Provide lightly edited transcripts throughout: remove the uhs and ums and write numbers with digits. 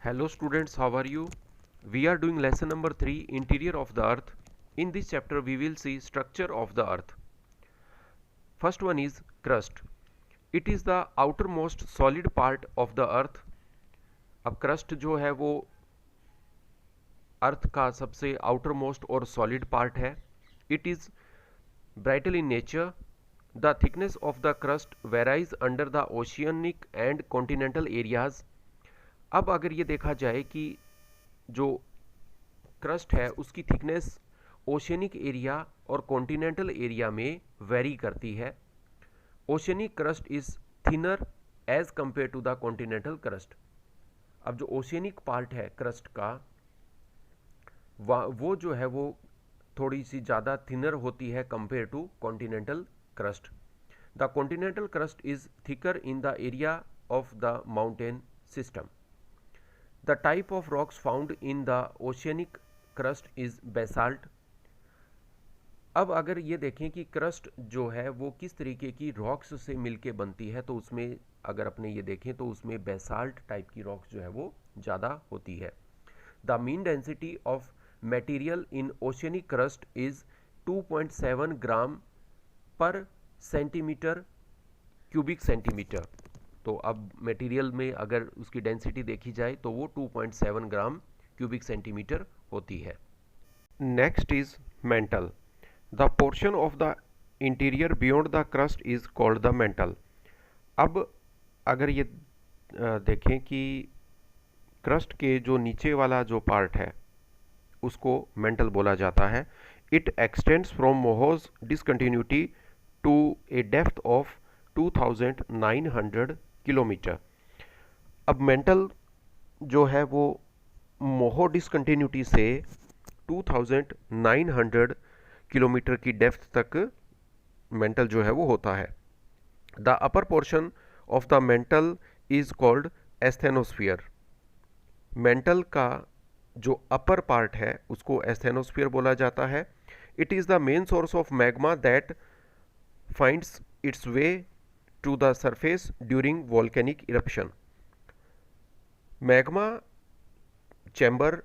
Hello students, how are you? We are doing lesson number 3, Interior of the Earth. In this chapter we will see structure of the Earth. First one is crust. It is the outermost solid part of the Earth. अब crust जो है वो अर्थ का सबसे outermost और solid part है. It is brittle in nature. The thickness of the crust varies under the oceanic and continental areas. अब अगर ये देखा जाए कि जो क्रस्ट है उसकी थिकनेस ओशियनिक एरिया और कॉन्टिनेंटल एरिया में वेरी करती है. Oceanic crust is thinner as compare to the continental crust. अब जो ओशियनिक पार्ट है क्रस्ट का वो जो है वो थोड़ी सी ज़्यादा थिनर होती है compare to continental crust. The continental crust is thicker in the area of the mountain system. The type of rocks found in the oceanic crust is basalt. अब अगर ये देखें कि क्रस्ट जो है वो किस तरीके की रॉक्स से मिलके बनती है तो उसमें अगर अपने ये देखें तो उसमें बेसाल्ट टाइप की रॉक्स जो है वो ज़्यादा होती है. The mean density of material in oceanic crust is 2.7 ग्राम पर सेंटीमीटर क्यूबिक सेंटीमीटर. तो अब मटेरियल में अगर उसकी डेंसिटी देखी जाए तो वो 2.7 ग्राम क्यूबिक सेंटीमीटर होती है. Next is mental. The portion of the interior beyond the crust is called the mental. अब अगर ये देखें कि क्रस्ट के जो नीचे वाला जो पार्ट है उसको मेंटल बोला जाता है. It extends from Moho's discontinuity to a depth of 2900 kilometre. अब मेंटल जो है वो मोहो डिसकंटिन्यूटी से 2900 किलोमीटर की डेप्थ तक मेंटल जो है वो होता है. The upper portion of the mental is called asthenosphere. Mental का जो अपर पार्ट है उसको एस्थेनोस्फीयर बोला जाता है. It is the main source of magma that finds it's way to the surface during volcanic eruption. Magma chamber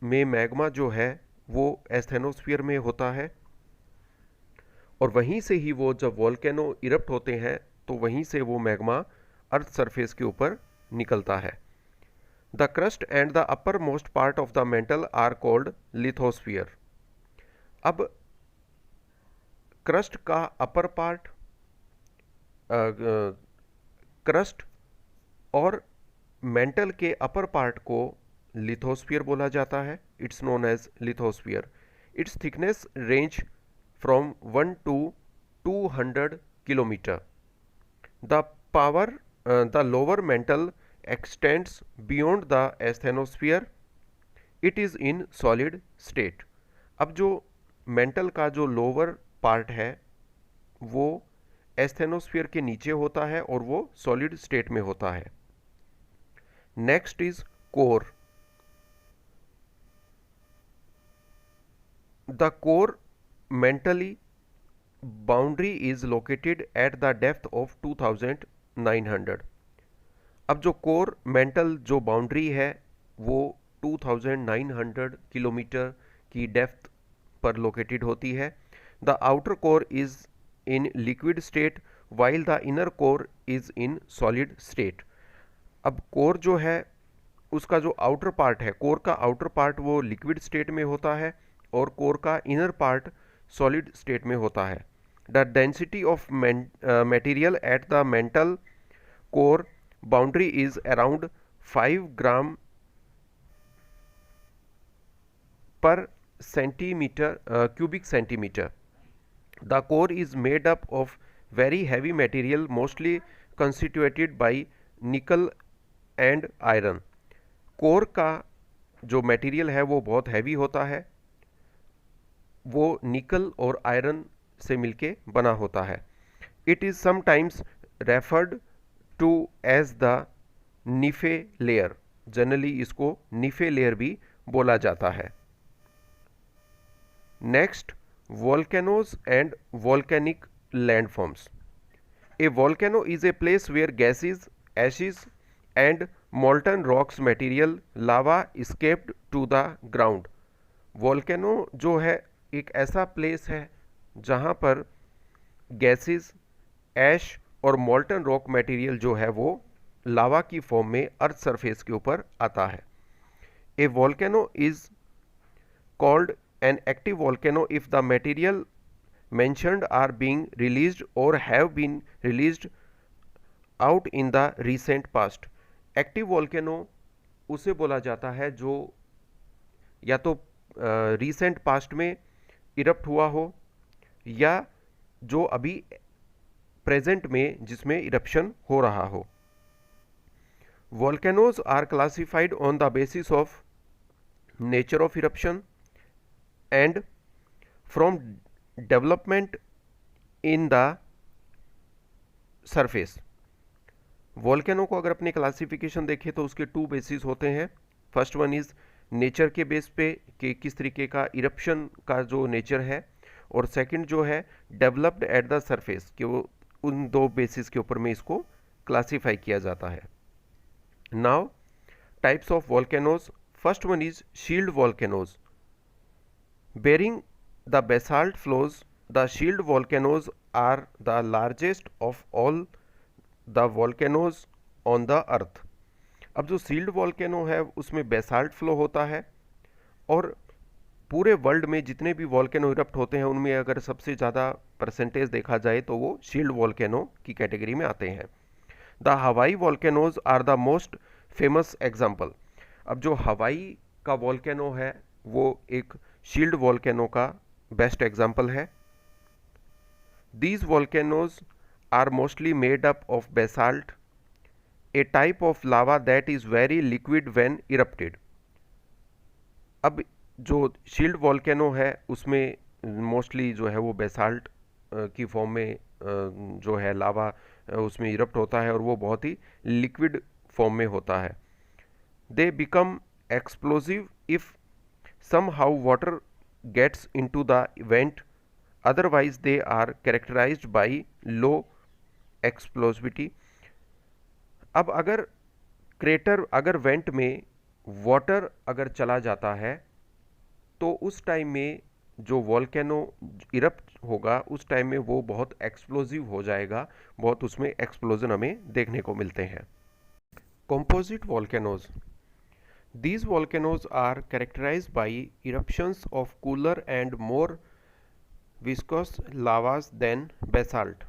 में magma जो है वो एस्थेनोस्फीयर में होता है और वहीं से ही वो जब वॉल्केनो इरप्ट होते हैं तो वहीं से वो मैग्मा अर्थ सरफेस के ऊपर निकलता है. The crust and the uppermost part of the mantle are called lithosphere. अब क्रस्ट का अपर पार्ट क्रस्ट और मेंटल के अपर पार्ट को लिथोस्फीयर बोला जाता है. It's known as lithosphere. Its thickness range from 1 to 200 kilometre. The lower mantle extends beyond the asthenosphere. It is in solid state. अब जो मेंटल का जो लोअर पार्ट है वो एस्थेनोस्फीयर के नीचे होता है और वो सॉलिड स्टेट में होता है. Next is core. The core mentally boundary is located at the depth of 2900. अब जो कोर मेंटल जो बाउंड्री है वो 2900 किलोमीटर की डेप्थ पर लोकेटेड होती है. The outer core is in liquid state while the inner core is in solid state. अब कोर जो है उसका जो आउटर पार्ट है, कोर का आउटर पार्ट वो लिक्विड स्टेट में होता है और कोर का इनर पार्ट सॉलिड स्टेट में होता है. The density of material at the mantle core boundary is around 5 ग्राम पर centimetre cubic centimetre. The core is made up of very heavy material mostly constituted by nickel and iron. Core का जो material है वो बहुत heavy होता है, वो निकल और आयरन से मिलके बना होता है. It is sometimes referred to as the nife layer. Generally इसको निफे लेयर भी बोला जाता है. Next, volcanoes and volcanic landforms. A volcano is a place where gases, ashes and molten rocks material lava escaped to the ground। Volcano जो है एक ऐसा place है जहाँ पर गैसेस, ऐश और मॉल्टन रॉक मटेरियल जो है वो लावा की फॉर्म में अर्थ सरफेस के ऊपर आता है। A volcano is called an active volcano if the material mentioned are being released or have been released out in the recent past। Active volcano उसे बोला जाता है जो या तो रिसेंट पास्ट में इरप्ट हुआ हो या जो अभी प्रेजेंट में जिसमें इरप्शन हो रहा हो। Volcanoes are classified on the basis of nature of eruption and from development in the surface. Volcano को अगर अपने क्लासिफिकेशन देखें तो उसके टू बेसिस होते हैं। फर्स्ट वन इज नेचर के बेस पे कि किस तरीके का इरप्शन का जो नेचर है, और सेकंड जो है डेवलप्ड एट द सरफेस कि वो उन दो बेसिस के ऊपर में इसको क्लासिफाई किया जाता है। Now types of volcanoes. First one is shield volcanoes bearing the basalt flows। the shield volcanoes are the largest of all the volcanoes on the earth। अब जो सील्ड वॉल्केनो है उसमें बेसाल्ट फ्लो होता है, और पूरे वर्ल्ड में जितने भी वॉल्केनो इरप्ट होते हैं उनमें अगर सबसे ज़्यादा परसेंटेज देखा जाए तो वो शील्ड वॉल्केनो की कैटेगरी में आते हैं। The Hawaii volcanoes are the most famous example. अब जो हवाई का वॉल्केनो है वो एक शील्ड वॉल्केनो का बेस्ट एग्जाम्पल है। These volcanoes are mostly made up of basalt, a type of lava that is very liquid when erupted. अब जो शील्ड वॉल्केनो है उसमें मोस्टली जो है वो बेसाल्ट की फॉर्म में जो है लावा उसमें इरप्ट होता है, और वो बहुत ही लिक्विड फॉर्म में होता है। They become explosive if somehow water gets into the vent, otherwise they are characterized by low explosivity। अब अगर क्रेटर अगर वेंट में वाटर अगर चला जाता है तो उस टाइम में जो वॉल्केनो इरप्ट होगा उस टाइम में वो बहुत एक्सप्लोजिव हो जाएगा, बहुत उसमें एक्सप्लोजन हमें देखने को मिलते हैं। Composite volcanoes. These volcanoes are characterized by eruptions of cooler and more viscous lavas than basalt।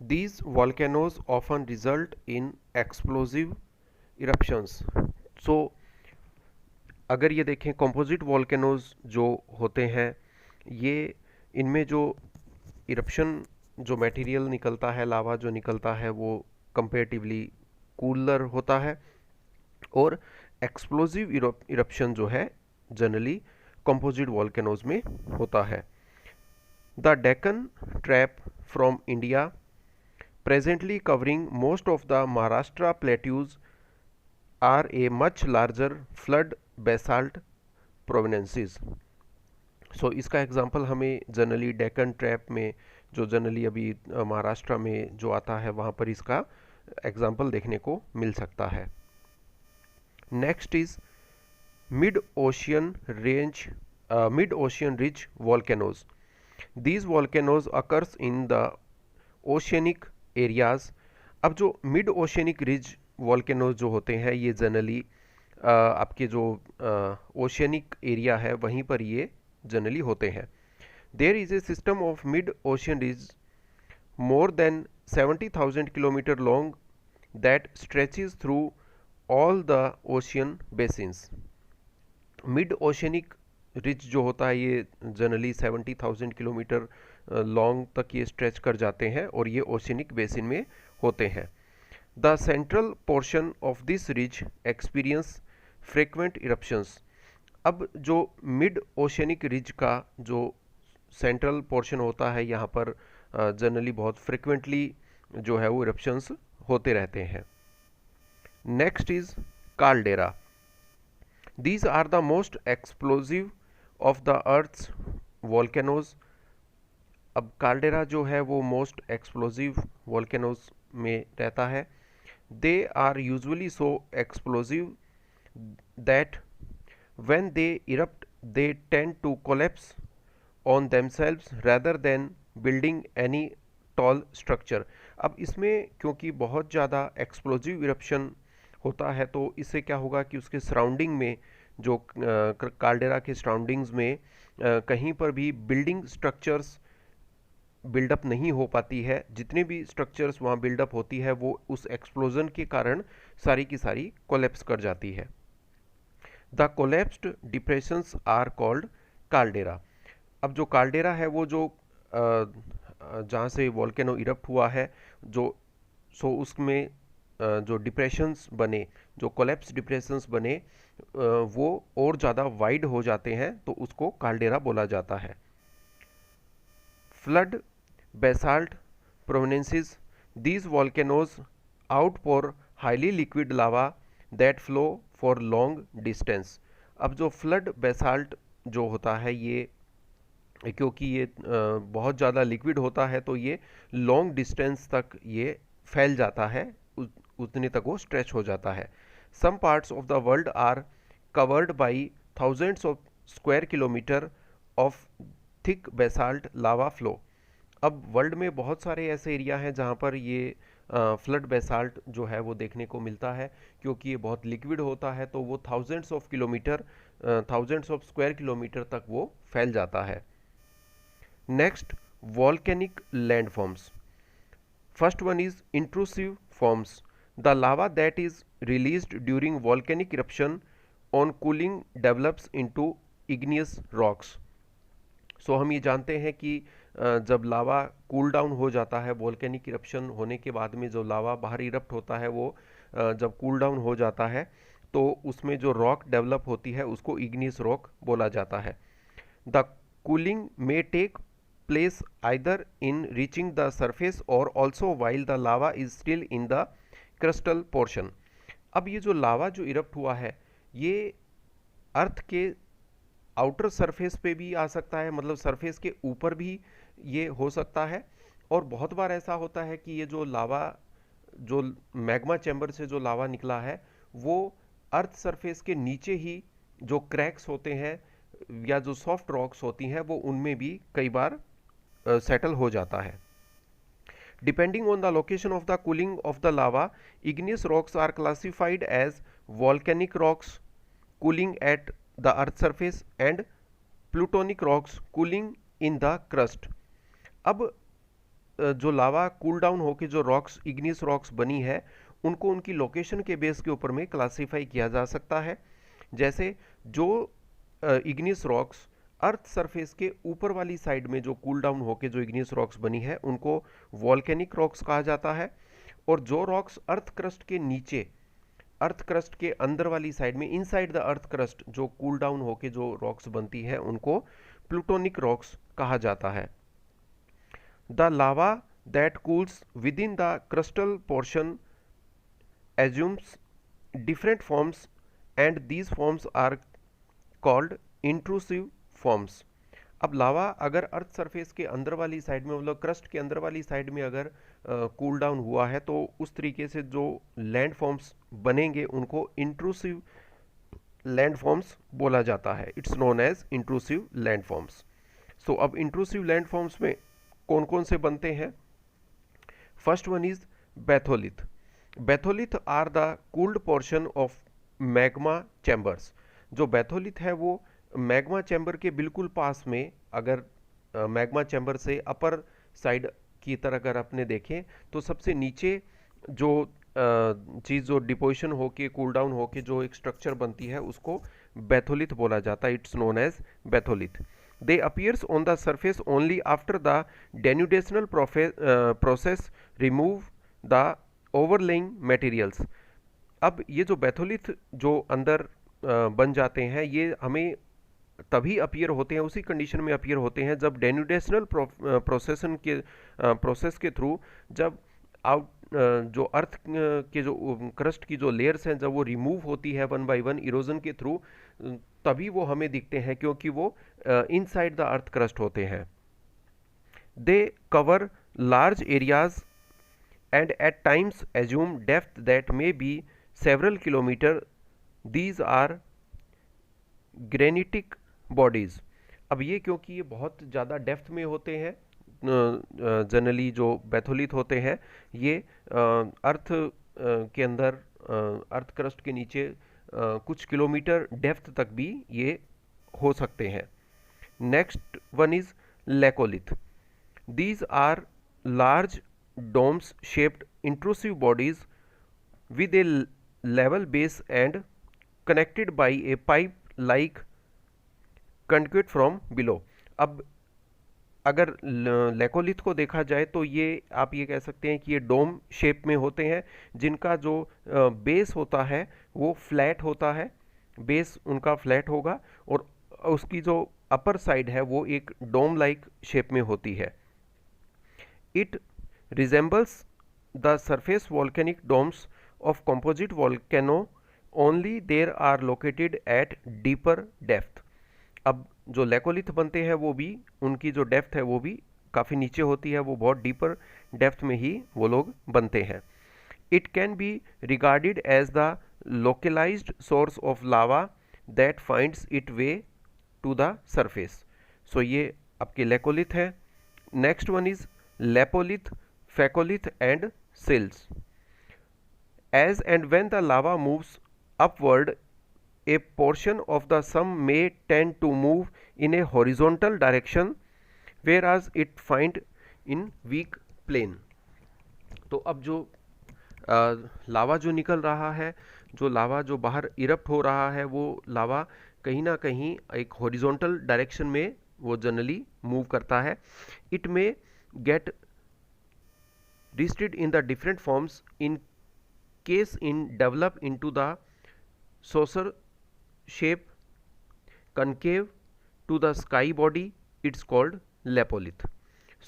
These volcanoes often result in explosive eruptions। So अगर ये देखें कंपोजिट वॉल्केनोज जो होते हैं ये इनमें जो इरप्शन जो मटेरियल निकलता है, लावा जो निकलता है वो कंपेरेटिवली कूलर होता है, और एक्सप्लोजिव इरप्शन जो है जनरली कंपोजिट वॉल्केनोज में होता है। The Deccan trap from India presently covering most of the Maharashtra plateaus are a much larger flood basalt provenances. So इसका एग्जांपल हमें जनरली डेक्कन ट्रैप में जो जनरली अभी महाराष्ट्र में जो आता है वहाँ पर इसका एग्जांपल देखने को मिल सकता है। Next is mid-ocean ridge volcanoes। These volcanoes occurs in the oceanic areas। अब जो मिड ओशियनिक रिज वॉल्केनोज जो होते हैं ये जनरली आपके जो ओशियनिक एरिया है वहीं पर ये जनरली होते हैं। There is a system of mid ocean ridge more than 70,000 kilometre long that stretches through all the ocean basins. Mid oceanic ridge जो होता है ये जनरली 70,000 किलोमीटर लॉन्ग तक ये स्ट्रेच कर जाते हैं और ये ओशियनिक बेसिन में होते हैं। The central portion of this ridge experience frequent eruptions. अब जो मिड ओशियनिक रिज का जो सेंट्रल पोर्शन होता है यहाँ पर जनरली बहुत फ्रिक्वेंटली जो है वो इरप्शंस होते रहते हैं। Next is caldera. These are the most explosive of the Earth's volcanoes। अब काल्डेरा जो है वो मोस्ट एक्सप्लोजिव वॉल्केनोज में रहता है। They are usually so explosive that when they erupt they tend to collapse on themselves rather than building any tall structure। अब इसमें क्योंकि बहुत ज़्यादा एक्सप्लोजिव इरप्शन होता है तो इससे क्या होगा कि उसके सराउंडिंग में जो काल्डेरा के सराउंडिंग्स में कहीं पर भी बिल्डिंग स्ट्रक्चर्स बिल्डअप नहीं हो पाती है। जितने भी स्ट्रक्चर्स वहाँ बिल्डअप होती है वो उस एक्सप्लोजन के कारण सारी की सारी कोलैप्स कर जाती है। The collapsed depressions are called caldera. अब जो काल्डेरा है वो जो जहाँ से वॉल्केनो इरप्ट हुआ है उसमें जो डिप्रेशंस बने, जो कोलैप्स डिप्रेशंस बने वो और ज़्यादा वाइड हो जाते हैं तो उसको काल्डेरा बोला जाता है। Flood basalt prominences, these volcanoes outpour highly liquid lava that flow for long distance। अब जो फ्लड बेसाल्ट जो होता है ये क्योंकि ये बहुत ज़्यादा लिक्विड होता है तो ये लॉन्ग डिस्टेंस तक ये फैल जाता है, उतने तक वो स्ट्रेच हो जाता है। Some parts of the world are covered by thousands of square kilometre of thick basalt lava flow. अब वर्ल्ड में बहुत सारे ऐसे एरिया हैं जहाँ पर ये फ्लड बेसाल्ट जो है वो देखने को मिलता है। क्योंकि ये बहुत लिक्विड होता है तो वो थाउजेंड्स ऑफ स्क्वायर किलोमीटर तक वो फैल जाता है। Next, volcanic landforms. First one is intrusive forms, the lava that is released during volcanic eruption on cooling develops into igneous rocks. So हम ये जानते हैं कि जब लावा कूल डाउन हो जाता है, वॉल्केनिक इरप्शन होने के बाद में जो लावा बाहर इरप्ट होता है वो जब कूल डाउन हो जाता है तो उसमें जो रॉक डेवलप होती है उसको इग्नियस रॉक बोला जाता है। The cooling may take place either in reaching the surface और also while the lava is still in the crystal portion. अब ये जो लावा जो इरप्ट हुआ है ये अर्थ के आउटर सरफेस पे भी आ सकता है, मतलब सरफेस के ऊपर भी ये हो सकता है। और बहुत बार ऐसा होता है कि ये जो लावा जो मैग्मा चैम्बर से जो लावा निकला है वो अर्थ सरफेस के नीचे ही जो क्रैक्स होते हैं या जो सॉफ्ट रॉक्स होती हैं वो उनमें भी कई बार सेटल हो जाता है। Depending on the location of the cooling of the lava, igneous rocks are classified as volcanic rocks cooling at the earth surface and plutonic rocks cooling in the crust। अब जो लावा कूल डाउन होकर जो rocks igneous rocks बनी है उनको उनकी location के base के ऊपर में क्लासीफाई किया जा सकता है। जैसे जो इग्नियस रॉक्स अर्थ सरफेस के ऊपर वाली साइड में जो कूल डाउन होकर जो इग्नियस रॉक्स बनी है उनको वॉल्केनिक रॉक्स कहा जाता है। और जो रॉक्स अर्थ क्रस्ट के नीचे, अर्थ क्रस्ट के अंदर वाली साइड में, इनसाइड द अर्थ क्रस्ट जो कूल डाउन होके जो रॉक्स बनती है उनको प्लूटोनिक रॉक्स कहा जाता है। The lava that cools within the crystal portion assumes different forms and these forms are called intrusive forms. अब लावा अगर अर्थ सरफेस के अंदर वाली साइड में, मतलब क्रस्ट के अंदर वाली साइड में अगर कूल डाउन हुआ है तो उस तरीके से जो लैंड फॉर्म्स बनेंगे उनको इंट्रूसिव लैंड फॉर्म्स बोला जाता है। It's known as intrusive land forms. So अब इंट्रूसिव लैंड फॉर्म्स में कौन कौन से बनते हैं? First one is batholith. Batholith are the cooled portion of magma chambers. जो बैथोलिथ है वो मैग्मा चैम्बर के बिल्कुल पास में, अगर मैग्मा चैम्बर से अपर साइड की तरह अगर अपने देखें तो सबसे नीचे जो चीज़ जो डिपोजिशन होके कूल डाउन होके जो एक स्ट्रक्चर बनती है उसको बैथोलिथ बोला जाता है। It's known as batholith. They appears on the surface only after the denudational process remove the overlaying materials. अब ये जो बैथोलिथ जो अंदर बन जाते हैं ये हमें तभी अपीयर होते हैं, उसी कंडीशन में अपीयर होते हैं जब डेन्यूडेशनल प्रोसेस के थ्रू जब जो अर्थ के जो क्रस्ट की जो लेयर्स हैं जब वो रिमूव होती है वन बाय वन इरोजन के थ्रू, तभी वो हमें दिखते हैं क्योंकि वो इनसाइड द अर्थ क्रस्ट होते हैं। They cover large areas and at times assume depth that may be several kilometer. These are granitic bodies. अब ये क्योंकि ये बहुत ज़्यादा डेप्थ में होते हैं, जनरली जो बैथोलिथ होते हैं ये अर्थ के अंदर, अर्थ क्रस्ट के नीचे कुछ किलोमीटर डेप्थ तक भी ये हो सकते हैं. Next one is laccolith. These are large domes shaped intrusive bodies with a level base and connected by a pipe like conduit from below. अब अगर लेकोलिथ को देखा जाए तो ये आप ये कह सकते हैं कि ये डोम शेप में होते हैं जिनका जो बेस होता है वो फ्लैट होता है, बेस उनका फ्लैट होगा और उसकी जो अपर साइड है वो एक डोम लाइक शेप में होती है. It resembles the surface volcanic domes of composite volcano, only they are located at deeper depth. अब जो लेकोलिथ बनते हैं वो भी उनकी जो डेप्थ है वो भी काफ़ी नीचे होती है, वो बहुत डीपर डेप्थ में ही वो लोग बनते हैं. It can be regarded as the localized source of lava that finds its way to the surface. So ये आपके लेकोलिथ है. Next one is Lapolith, Phacolith and sills. As and when the lava moves upward, a portion of the sum may tend to move in a horizontal direction, whereas it find in weak plane. तो अब जो लावा जो निकल रहा है, जो लावा जो बाहर इरप्ट हो रहा है, वो लावा कहीं ना कहीं एक हॉरिजॉन्टल डायरेक्शन में वो जनरली मूव करता है. इट में get listed in the different forms in case in develop into the saucer shape concave to the sky body, it's called lapolith.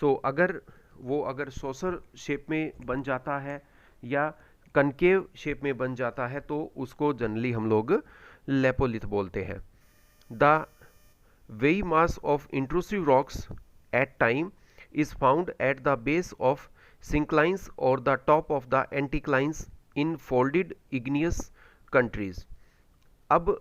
So अगर saucer shape में बन जाता है या concave shape में बन जाता है तो उसको जनरली हम लोग lapolith बोलते हैं. The very mass of intrusive rocks at time is found at the base of synclines or the top of the anticlines in folded igneous countries. अब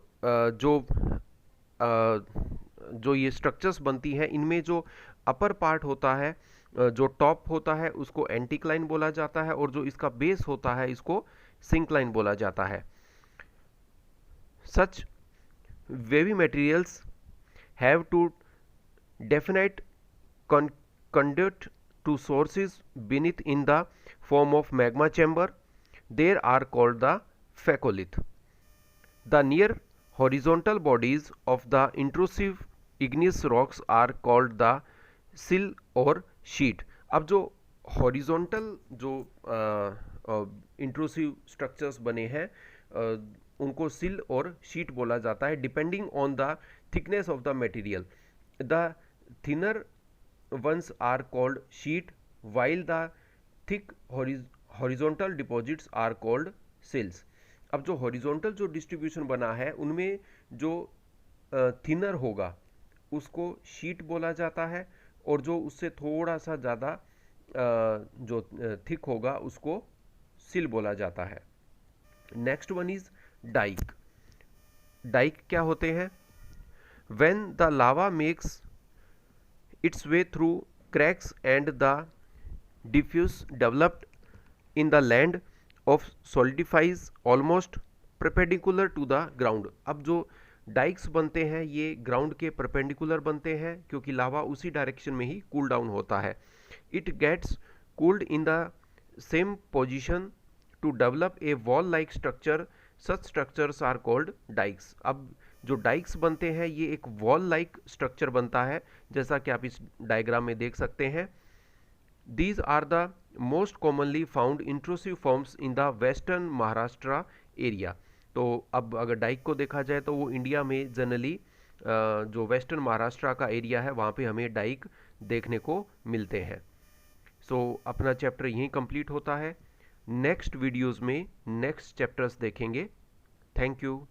जो ये स्ट्रक्चर्स बनती हैं इनमें जो अपर पार्ट होता है, जो टॉप होता है उसको एंटीक्लाइन बोला जाता है और जो इसका बेस होता है इसको सिंक्लाइन बोला जाता है. Such wavy materials have to definite conduit to sources beneath in the form of magma chamber. They are called the phacolith. The near horizontal bodies of the intrusive igneous rocks are called the sill or sheet. अब जो horizontal जो intrusive structures बने हैं उनको sill और sheet बोला जाता है depending on the thickness of the material. The thinner ones are called sheet while the thick horizontal deposits are called sills. अब जो horizontal जो distribution बना है उनमें जो thinner होगा उसको sheet बोला जाता है और जो उससे थोड़ा सा ज़्यादा जो thick होगा उसको sill बोला जाता है. Next one is dike. Dike क्या होते हैं? When the lava makes its way through cracks and the diffuse developed in the land of solidifies almost perpendicular to the ground. अब जो डाइक्स बनते हैं ये ग्राउंड के परपेंडिकुलर बनते हैं क्योंकि लावा उसी डायरेक्शन में ही कूल डाउन होता है. It gets cooled in the same position to develop a wall like structure. Such structures are called dykes. अब जो डाइक्स बनते हैं ये एक वॉल लाइक स्ट्रक्चर बनता है जैसा कि आप इस डायग्राम में देख सकते हैं. These are the most commonly found intrusive forms in the western Maharashtra area. तो अब अगर डाइक को देखा जाए तो वो इंडिया में जनरली जो वेस्टर्न महाराष्ट्र का एरिया है वहाँ पे हमें डाइक देखने को मिलते हैं. सो अपना चैप्टर यहीं कंप्लीट होता है. नेक्स्ट वीडियोस में नेक्स्ट चैप्टर्स देखेंगे. Thank you.